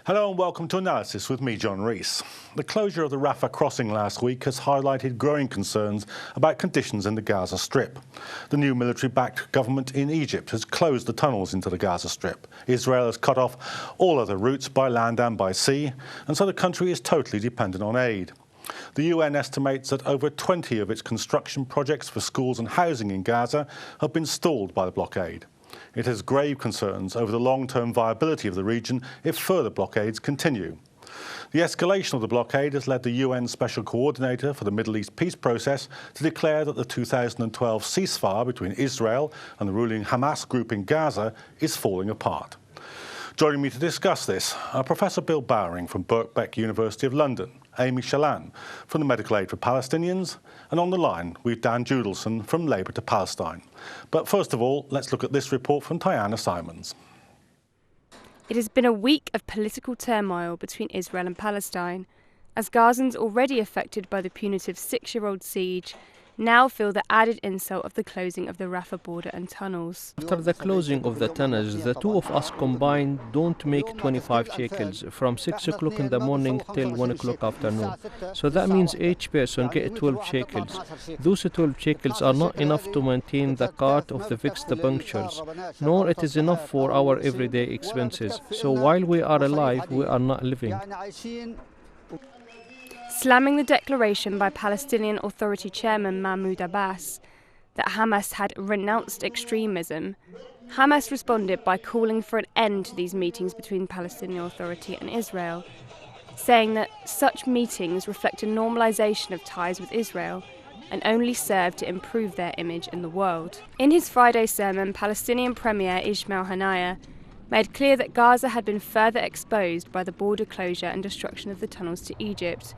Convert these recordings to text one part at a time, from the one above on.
Hello and welcome to Analysis with me, John Rees. The closure of the Rafah crossing last week has highlighted growing concerns about conditions in the Gaza Strip. The new military-backed government in Egypt has closed the tunnels into the Gaza Strip. Israel has cut off all other routes by land and by sea, and so the country is totally dependent on aid. The UN estimates that over 20 of its construction projects for schools and housing in Gaza have been stalled by the blockade. It has grave concerns over the long-term viability of the region if further blockades continue. The escalation of the blockade has led the UN Special Coordinator for the Middle East peace process to declare that the 2012 ceasefire between Israel and the ruling Hamas group in Gaza is falling apart. Joining me to discuss this are Professor Bill Bowring from Birkbeck University of London, Amy Shalan from the Medical Aid for Palestinians, and on the line we've Dan Judelson from Labour to Palestine. But first of all, let's look at this report from Tiana Simons. It has been a week of political turmoil between Israel and Palestine, as Gazans already affected by the punitive 6-year-old siege now feel the added insult of the closing of the Rafah border and tunnels. After the closing of the tunnels, the two of us combined don't make 25 shekels from 6 o'clock in the morning till 1 o'clock afternoon. So that means each person get 12 shekels. Those 12 shekels are not enough to maintain the cart of the fixed punctures, nor it is enough for our everyday expenses. So while we are alive, we are not living. Slamming the declaration by Palestinian Authority Chairman Mahmoud Abbas that Hamas had renounced extremism, Hamas responded by calling for an end to these meetings between Palestinian Authority and Israel, saying that such meetings reflect a normalisation of ties with Israel and only serve to improve their image in the world. In his Friday sermon, Palestinian Premier Ismail Haniyeh made clear that Gaza had been further exposed by the border closure and destruction of the tunnels to Egypt,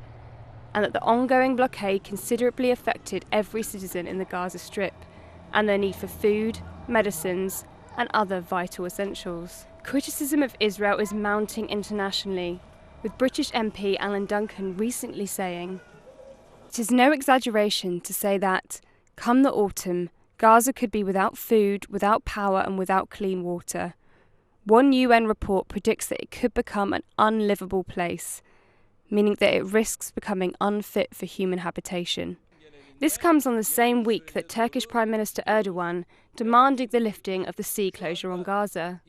and that the ongoing blockade considerably affected every citizen in the Gaza Strip and their need for food, medicines and other vital essentials. Criticism of Israel is mounting internationally, with British MP Alan Duncan recently saying, "It is no exaggeration to say that, come the autumn, Gaza could be without food, without power and without clean water. One UN report predicts that it could become an unlivable place, meaning that it risks becoming unfit for human habitation." This comes on the same week that Turkish Prime Minister Erdogan demanded the lifting of the sea closure on Gaza.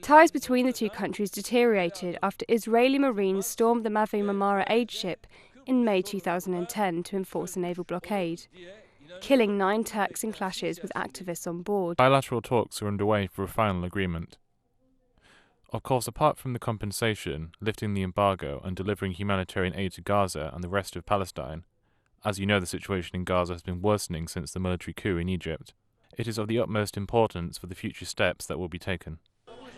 Ties between the two countries deteriorated after Israeli Marines stormed the Mavi Marmara aid ship in May 2010 to enforce a naval blockade, killing 9 Turks in clashes with activists on board. Bilateral talks are underway for a final agreement. Of course, apart from the compensation, lifting the embargo and delivering humanitarian aid to Gaza and the rest of Palestine, as you know, the situation in Gaza has been worsening since the military coup in Egypt. It is of the utmost importance for the future steps that will be taken.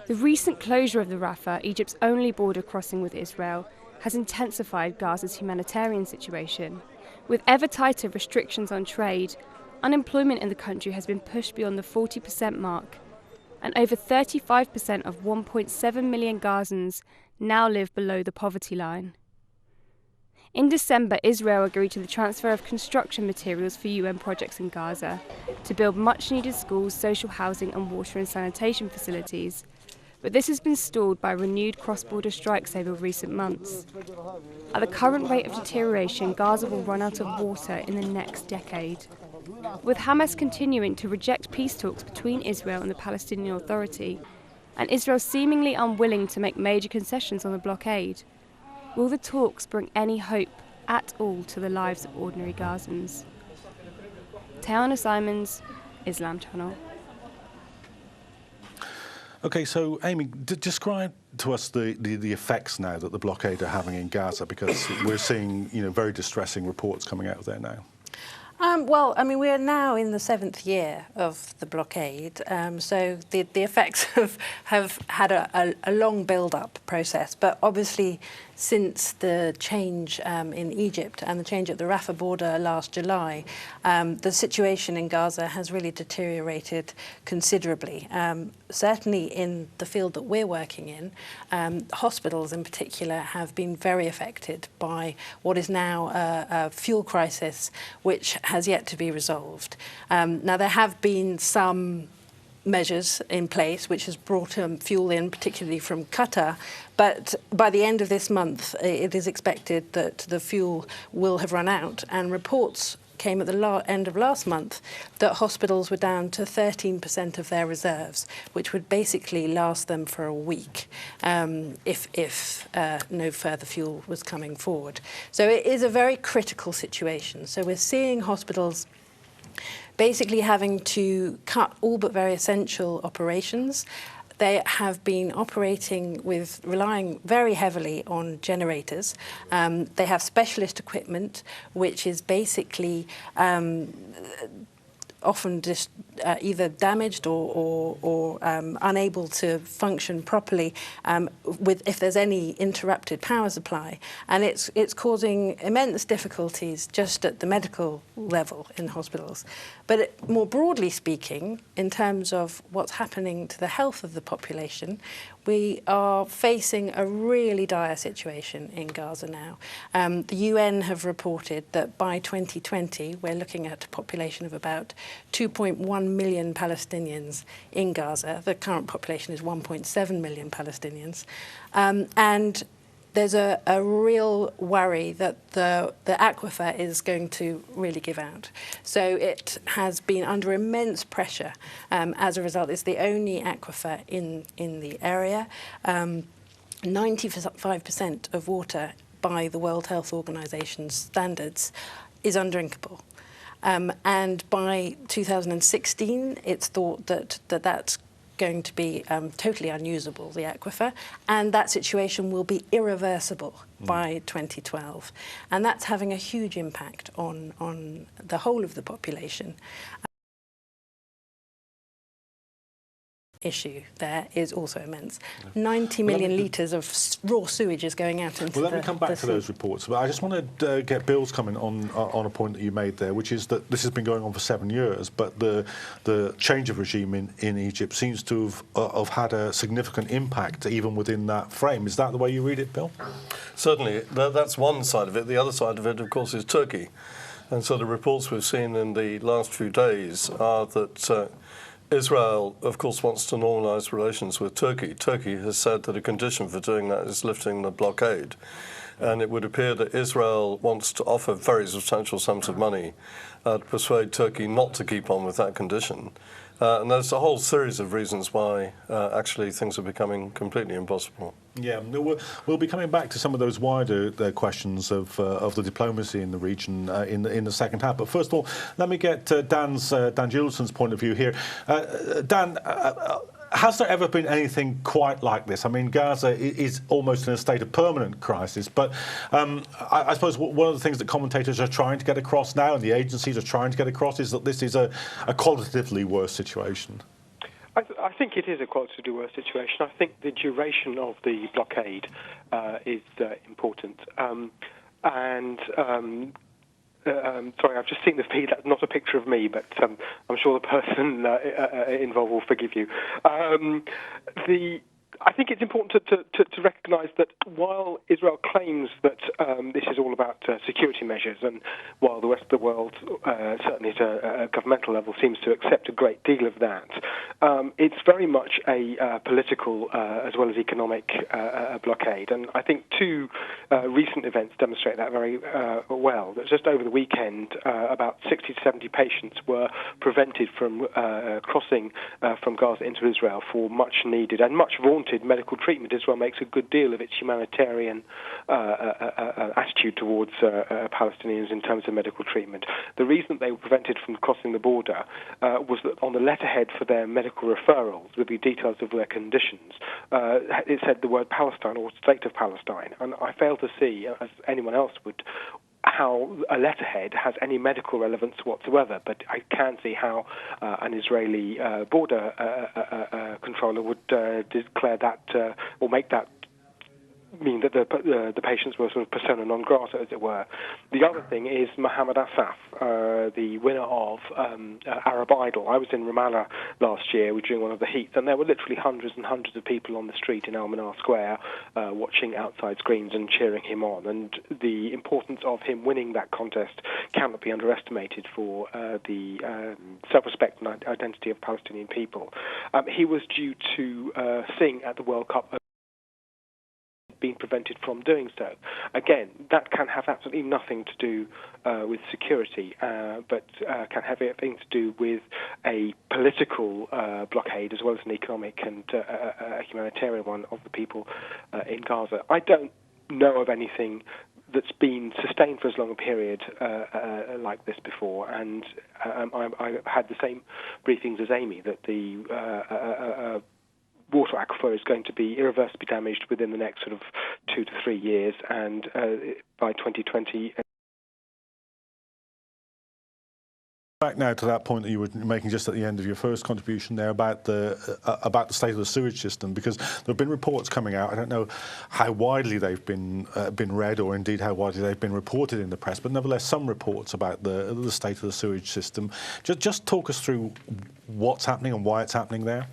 The recent closure of the Rafah, Egypt's only border crossing with Israel, has intensified Gaza's humanitarian situation. With ever tighter restrictions on trade, unemployment in the country has been pushed beyond the 40% mark, and over 35% of 1.7 million Gazans now live below the poverty line. In December, Israel agreed to the transfer of construction materials for UN projects in Gaza to build much-needed schools, social housing and water and sanitation facilities. But this has been stalled by renewed cross-border strikes over recent months. At the current rate of deterioration, Gaza will run out of water in the next decade. With Hamas continuing to reject peace talks between Israel and the Palestinian Authority, and Israel seemingly unwilling to make major concessions on the blockade, will the talks bring any hope at all to the lives of ordinary Gazans? Tiana Simons, Islam Channel. Okay, so Amy, describe to us the effects now that the blockade are having in Gaza, because we're seeing very distressing reports coming out of there now. Well, I mean, we are now in the 7th year of the blockade, so the effects have had a long build-up process. But obviously, since the change in Egypt and the change at the Rafah border last July, the situation in Gaza has really deteriorated considerably. Certainly in the field that we're working in, hospitals in particular have been very affected by what is now a fuel crisis which has yet to be resolved. Now, there have been some measures in place, which has brought fuel in, particularly from Qatar. But by the end of this month, it is expected that the fuel will have run out, and reports came at the end of last month that hospitals were down to 13% of their reserves, which would basically last them for a week if no further fuel was coming forward. So it is a very critical situation. So we're seeing hospitals basically having to cut all but very essential operations. They have been operating relying very heavily on generators. They have specialist equipment, which is basically often just either damaged or unable to function properly if there's any interrupted power supply, and it's causing immense difficulties just at the medical level in hospitals. But more broadly speaking, in terms of what's happening to the health of the population, we are facing a really dire situation in Gaza now. The UN have reported that by 2020, we're looking at a population of about 2.1 million Palestinians in Gaza. The current population is 1.7 million Palestinians. And there's a real worry that the aquifer is going to really give out. So it has been under immense pressure as a result. It's the only aquifer in the area. 95% of water by the World Health Organization's standards is undrinkable. And by 2016, it's thought that that's going to be totally unusable, the aquifer, and that situation will be irreversible by 2012. And that's having a huge impact on the whole of the population. Issue there is also immense. 90 million litres of raw sewage is going out into the sea. Well, let me come back to those reports, but I just want to get Bill's comment on a point that you made there, which is that this has been going on for 7 years, but the change of regime in Egypt seems to have had a significant impact even within that frame. Is that the way you read it, Bill? Certainly. That's one side of it. The other side of it, of course, is Turkey. And so the reports we've seen in the last few days are that Israel, of course, wants to normalise relations with Turkey. Turkey has said that a condition for doing that is lifting the blockade. And it would appear that Israel wants to offer very substantial sums of money to persuade Turkey not to keep on with that condition. And there's a whole series of reasons why actually things are becoming completely impossible. Yeah, we'll be coming back to some of those wider questions of the diplomacy in the region in the second half. But first of all, let me get Dan Juliuson's point of view here. Dan, has there ever been anything quite like this? I mean, Gaza is almost in a state of permanent crisis, but I suppose one of the things that commentators are trying to get across now, and the agencies are trying to get across, is that this is a qualitatively worse situation. I think it is a qualitatively worse situation. I think the duration of the blockade is important. Sorry, I've just seen the feed. That's not a picture of me, but I'm sure the person involved will forgive you. I think it's important to recognise that while Israel claims that this is all about security measures, and while the rest of the world, certainly at a governmental level, seems to accept a great deal of that, it's very much a political as well as economic blockade. And I think two recent events demonstrate that very well. That just over the weekend, about 60 to 70 patients were prevented from crossing from Gaza into Israel for much needed and much vaunted medical treatment. Israel makes a good deal of its humanitarian attitude towards Palestinians in terms of medical treatment. The reason they were prevented from crossing the border was that on the letterhead for their medical referrals with the details of their conditions, it said the word Palestine or State of Palestine. And I fail to see, as anyone else would, how a letterhead has any medical relevance whatsoever, but I can see how an Israeli border controller would declare that or make that mean that the patients were sort of persona non grata, as it were. The other thing is Mohammed Asaf, the winner of Arab Idol. I was in Ramallah last year during one of the heats, and there were literally hundreds and hundreds of people on the street in Al Manar Square watching outside screens and cheering him on. And the importance of him winning that contest cannot be underestimated for the self-respect and identity of Palestinian people. He was due to sing at the World Cup, being prevented from doing so. Again, that can have absolutely nothing to do with security, but can have everything to do with a political blockade as well as an economic and a humanitarian one of the people in Gaza. I don't know of anything that's been sustained for as long a period like this before, and I had the same briefings as Amy, that the water aquifer is going to be irreversibly damaged within the next sort of 2 to 3 years, and by 2020. Back now to that point that you were making just at the end of your first contribution there about the state of the sewage system, because there have been reports coming out. I don't know how widely they've been read, or indeed how widely they've been reported in the press, but nevertheless some reports about the state of the sewage system. Just talk us through what's happening and why it's happening there.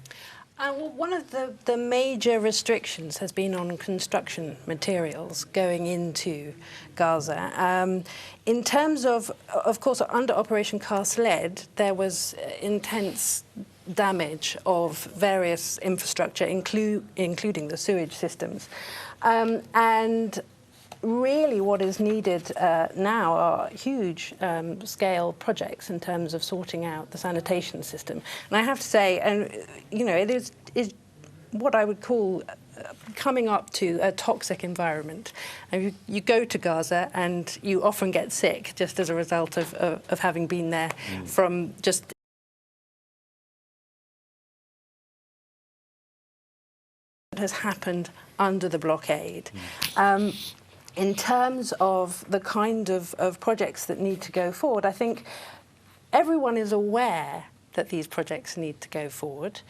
Well, one of the major restrictions has been on construction materials going into Gaza. In terms of course, under Operation Cast Lead, there was intense damage of various infrastructure, including the sewage systems. And really what is needed now are huge scale projects in terms of sorting out the sanitation system. And I have to say, it is what I would call coming up to a toxic environment. And you go to Gaza and you often get sick just as a result of having been there from just what has happened under the blockade. In terms of the kind of projects that need to go forward, I think everyone is aware that these projects need to go forward,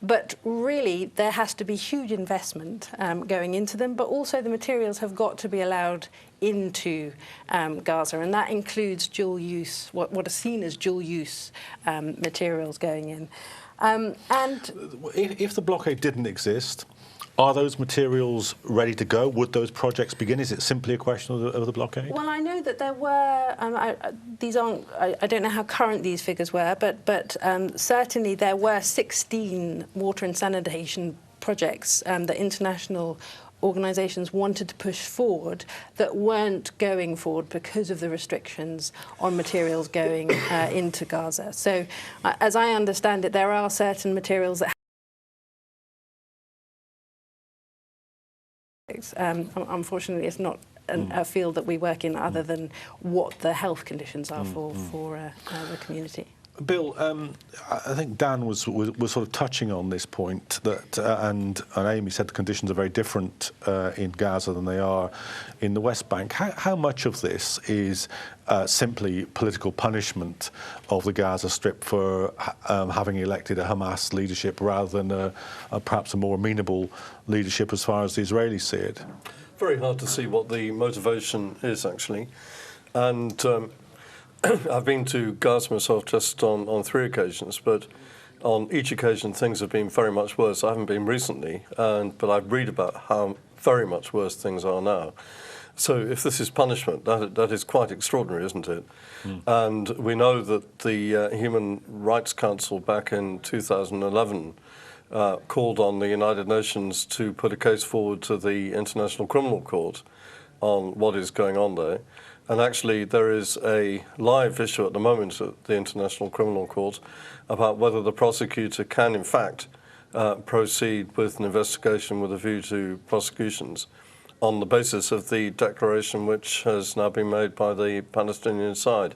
but really there has to be huge investment going into them, but also the materials have got to be allowed into Gaza, and that includes dual use, what are seen as dual use materials going in. And if the blockade didn't exist, are those materials ready to go? Would those projects begin? Is it simply a question of the blockade? Well, I know that there were, these aren't, I don't know how current these figures were, but certainly there were 16 water and sanitation projects that international organisations wanted to push forward that weren't going forward because of the restrictions on materials going into Gaza. So, as I understand it, there are certain materials that unfortunately, it's not a field that we work in other than what the health conditions are for the community. Bill, I think Dan was sort of touching on this point that, and Amy said the conditions are very different in Gaza than they are in the West Bank. How much of this is simply political punishment of the Gaza Strip for having elected a Hamas leadership rather than perhaps a more amenable leadership as far as the Israelis see it? Very hard to see what the motivation is, actually. And I've been to Gaza myself just on 3 occasions, but on each occasion things have been very much worse. I haven't been recently, but I read about how very much worse things are now. So if this is punishment, that is quite extraordinary, isn't it? And we know that the Human Rights Council back in 2011 called on the United Nations to put a case forward to the International Criminal Court on what is going on there. And actually there is a live issue at the moment at the International Criminal Court about whether the prosecutor can in fact proceed with an investigation with a view to prosecutions on the basis of the declaration which has now been made by the Palestinian side.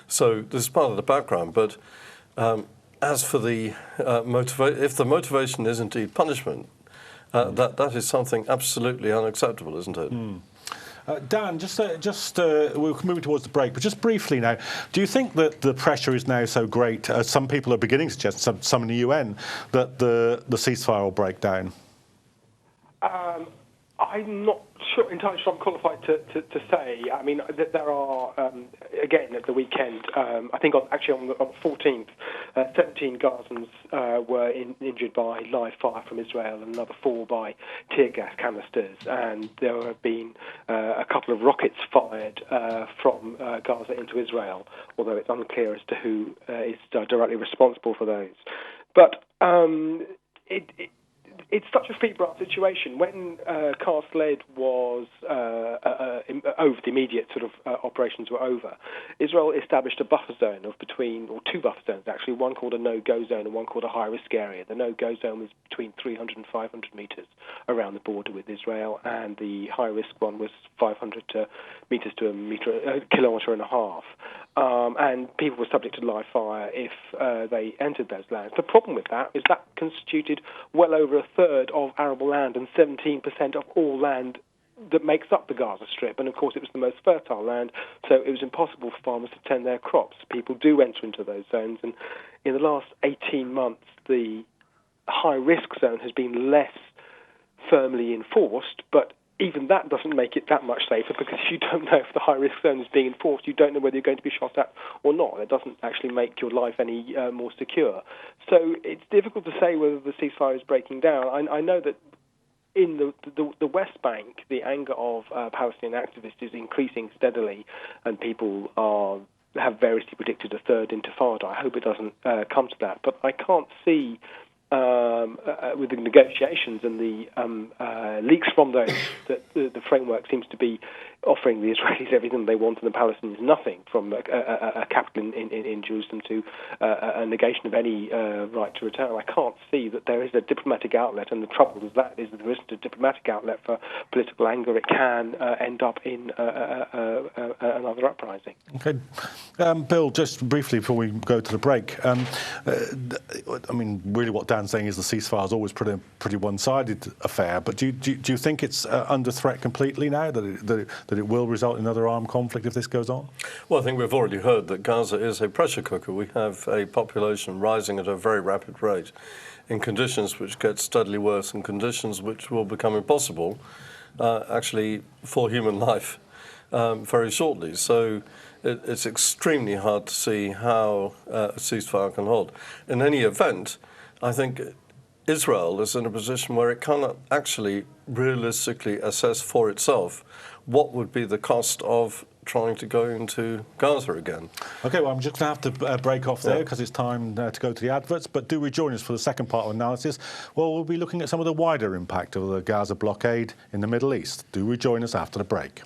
So this is part of the background, but as for the if the motivation is indeed punishment, that is something absolutely unacceptable, isn't it? Dan, we're moving towards the break, but just briefly now, do you think that the pressure is now so great, as some people are beginning to suggest, some in the UN, that the ceasefire will break down? I'm not entirely sure I'm qualified to say. I mean, there are, again, at the weekend, I think on the 14th, 17 Gazans were injured by live fire from Israel and another 4 by tear gas canisters. And there have been a couple of rockets fired from Gaza into Israel, although it's unclear as to who is directly responsible for those. But it's such a febrile situation. When Car Sled was over, the immediate sort of operations were over, Israel established a buffer zone of two buffer zones actually, one called a no-go zone and one called a high-risk area. The no-go zone was between 300 and 500 metres around the border with Israel, and the high-risk one was 500 metres to a kilometre and a half. And people were subject to live fire if they entered those lands. The problem with that is that constituted well over a third of arable land and 17% of all land that makes up the Gaza Strip. And, of course, it was the most fertile land, so it was impossible for farmers to tend their crops. People do enter into those zones, and in the last 18 months, the high-risk zone has been less firmly enforced, but even that doesn't make it that much safer, because you don't know if the high-risk zone is being enforced. You don't know whether you're going to be shot at or not. It doesn't actually make your life any more secure. So it's difficult to say whether the ceasefire is breaking down. I know that in the West Bank, the anger of Palestinian activists is increasing steadily, and people have variously predicted a third intifada. I hope it doesn't come to that. But I can't see, with the negotiations and the leaks from those, that the framework seems to be offering the Israelis everything they want and the Palestinians nothing, from a capital in Jerusalem to a negation of any right to return. I can't see that there is a diplomatic outlet, and the trouble with that is that there isn't a diplomatic outlet for political anger. It can end up in another uprising. Okay. Bill, just briefly before we go to the break, I mean, really what Dan's saying is the ceasefire is always pretty one-sided affair, but do you think it's under threat completely now, that it will result in another armed conflict if this goes on? Well, I think we've already heard that Gaza is a pressure cooker. We have a population rising at a very rapid rate in conditions which get steadily worse, and conditions which will become impossible, actually, for human life very shortly. So it's extremely hard to see how a ceasefire can hold. In any event, I think Israel is in a position where it cannot actually realistically assess for itself what would be the cost of trying to go into Gaza again. OK, well, I'm just going to have to break off there because it's time to go to the adverts, but do rejoin us for the second part of analysis. Well, we'll be looking at some of the wider impact of the Gaza blockade in the Middle East. Do rejoin us after the break.